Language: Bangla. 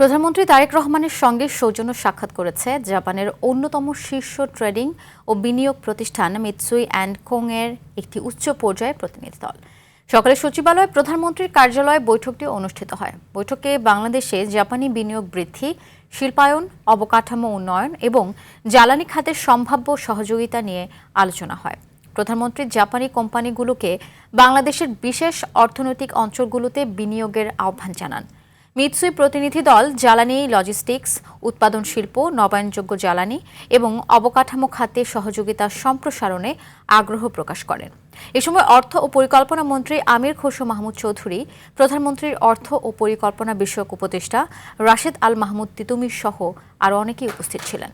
প্রধানমন্ত্রী তারেক রহমানের সঙ্গে সৌজন্য সাক্ষাৎ করেছে জাপানের অন্যতম শীর্ষ ট্রেডিং ও বিনিয়োগ প্রতিষ্ঠান মিৎসুই অ্যান্ড কোং এর একটি উচ্চ পর্যায়ের প্রতিনিধি দল। সকালে সচিবালয়ে প্রধানমন্ত্রীর কার্যালয়ে বৈঠকটি অনুষ্ঠিত হয়। বৈঠকে বাংলাদেশে জাপানি বিনিয়োগ বৃদ্ধি, শিল্পায়ন, অবকাঠামো উন্নয়ন এবং জ্বালানি খাতের সম্ভাব্য সহযোগিতা নিয়ে আলোচনা হয়। প্রধানমন্ত্রী জাপানি কোম্পানিগুলোকে বাংলাদেশের বিশেষ অর্থনৈতিক অঞ্চলগুলোতে বিনিয়োগের আহ্বান জানান। মিৎসুই প্রতিনিধি দল জ্বালানি, লজিস্টিক্স, উৎপাদন শিল্প, নবায়নযোগ্য জ্বালানি এবং অবকাঠামো খাতে সহযোগিতা সম্প্রসারণে আগ্রহ প্রকাশ করেন। এ সময় অর্থ ও পরিকল্পনা মন্ত্রী আমির খসরু মাহমুদ চৌধুরী, প্রধানমন্ত্রীর অর্থ ও পরিকল্পনা বিষয়ক উপদেষ্টা রাশেদ আল মাহমুদ তিতুমীর সহ আরও অনেকেই উপস্থিত ছিলেন।